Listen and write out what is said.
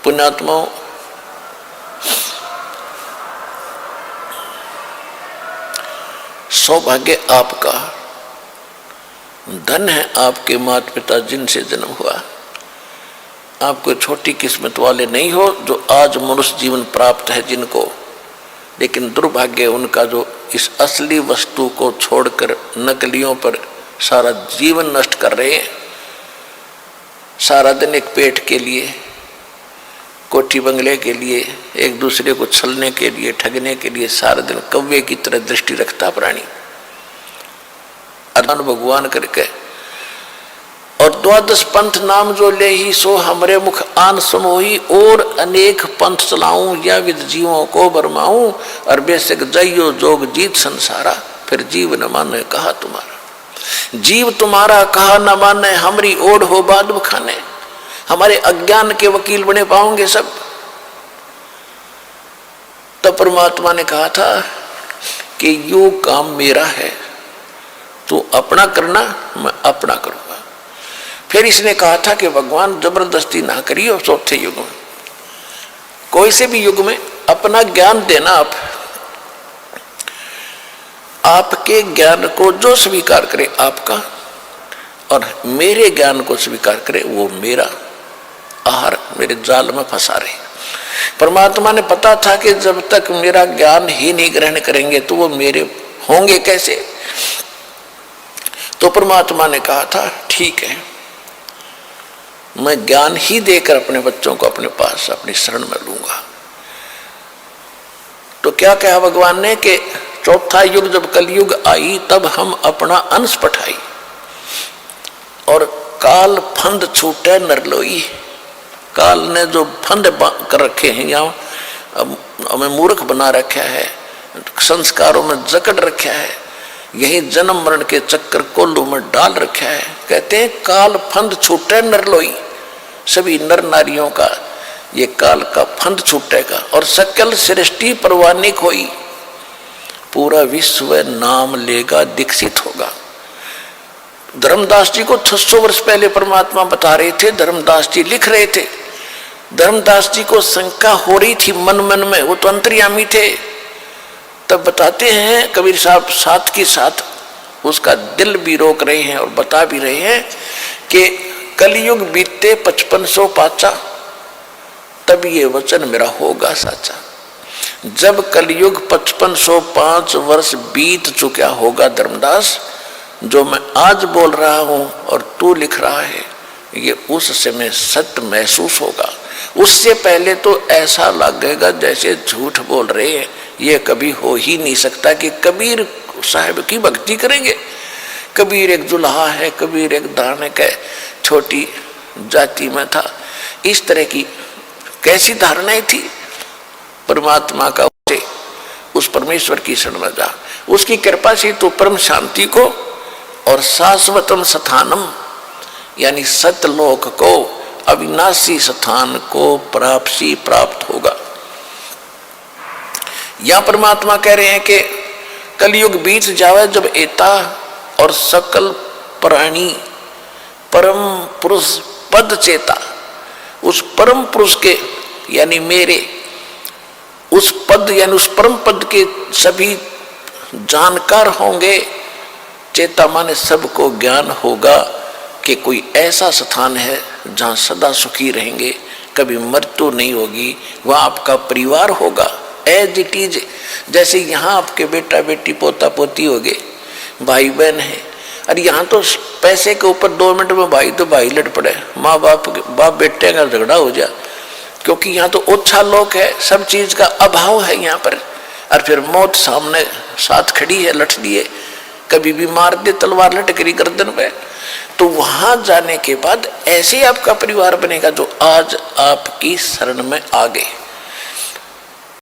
पुण्यात्माओं, सौभाग्य आपका, धन है आपके माता पिता जिनसे जन्म हुआ। आप कोई छोटी किस्मत वाले नहीं हो जो आज मनुष्य जीवन प्राप्त है जिनको, लेकिन दुर्भाग्य उनका जो इस असली वस्तु को छोड़कर नकलियों पर सारा जीवन नष्ट कर रहे हैं। सारा दिन एक पेट के लिए, कोठी बंगले के लिए, एक दूसरे को छलने के लिए, ठगने के लिए सारा दिन कौवे की तरह दृष्टि रखता प्राणी। अरमान भगवान करके और द्वादश पंथ नाम जो ले ही सो हमरे मुख आन समोही, और अनेक पंथ चलाऊं या विद जीवों को बरमाऊं, और बेशक जइयो जोग जीत संसारा, फिर जीव न माने कहा तुम्हारा। जीव तुम्हारा कहा न माने, हमरी ओढ़ हो बाद बखाने। हमारे अज्ञान के वकील बने पाओगे सब। तो परमात्मा ने कहा था कि यो काम मेरा है, तू अपना करना, मैं अपना करूंगा। फिर इसने कहा था कि भगवान जबरदस्ती ना करिए। चौथे युग में, कोई से भी युग में अपना ज्ञान देना, आपके ज्ञान को जो स्वीकार करे आपका, और मेरे ज्ञान को स्वीकार करे वो मेरा। आहार मेरे जाल में फंसा रहे। परमात्मा ने पता था कि जब तक मेरा ज्ञान ही नहीं ग्रहण करेंगे तो वो मेरे होंगे कैसे। तो परमात्मा ने कहा था ठीक है, मैं ज्ञान ही देकर अपने बच्चों को अपने पास अपनी शरण में लूंगा। तो क्या कहा भगवान ने कि चौथा युग जब कलयुग आई तब हम अपना अंश पठाई, और काल फंद छूटे नरलोई। काल ने जो फंद कर रखे हैं, यहाँ हमें मूर्ख बना रखा है, संस्कारों में जकड़ रखा है, यही जन्म मरण के चक्कर कोल्लू में डाल रखा है। कहते हैं काल फंद छूटे नरलोई, सभी नर नारियों का ये काल का फंद छूटेगा, और सकल सृष्टि परवानिक होई, पूरा विश्व नाम लेगा दीक्षित होगा। धर्मदास जी को 600 वर्ष पहले परमात्मा बता रहे थे, धर्मदास जी लिख रहे थे। धर्मदास जी को शंका हो रही थी मन मन में, वो तो अंतर्यामी थे। तब बताते हैं कबीर साहब साथ के साथ उसका दिल भी रोक रहे हैं और बता भी रहे हैं कि कलयुग बीते 5500 पाचा, तब ये वचन मेरा होगा साचा। जब कलयुग 5505 वर्ष बीत चुका होगा धर्मदास, जो मैं आज बोल रहा हूं और तू लिख रहा है ये उस समय सत्य महसूस होगा। उससे पहले तो ऐसा लगेगा जैसे झूठ बोल रहे हैं। ये कभी हो ही नहीं सकता कि कबीर साहब की भक्ति करेंगे। कबीर एक दुल्हा है, कबीर एक दानक है, छोटी जाति में था। इस तरह की कैसी धारणाएं थी। परमात्मा का उस परमेश्वर की शरण में जा, उसकी कृपा से तो परम शांति को और शाश्वतम स्थानम यानी सतलोक को, अविनाशी स्थान को प्राप्त होगा। यहां परमात्मा कह रहे हैं कि कलयुग बीत जावे जब एता और सकल प्राणी परम पुरुष पद चेता, उस परम पुरुष के यानी मेरे उस पद यानी उस परम पद के सभी जानकार होंगे। चेता माने सबको ज्ञान होगा कि कोई ऐसा स्थान है जहाँ सदा सुखी रहेंगे, कभी मृत्यु नहीं होगी, वह आपका परिवार होगा एज इट इज। जैसे यहाँ आपके बेटा बेटी पोता पोती हो गए, भाई बहन है, और यहाँ तो पैसे के ऊपर 2 मिनट में भाई तो भाई लड़ पड़े, माँ बाप बेटे का झगड़ा हो जाए, क्योंकि यहाँ तो ओछा लोग है, सब चीज का अभाव है यहाँ पर। और फिर मौत सामने साथ खड़ी है, लठ लिए, कभी भी मार दे तलवार लटकरी गर्दन पे। तो वहां जाने के बाद ऐसे आपका परिवार बनेगा जो आज आपकी शरण में आ गए।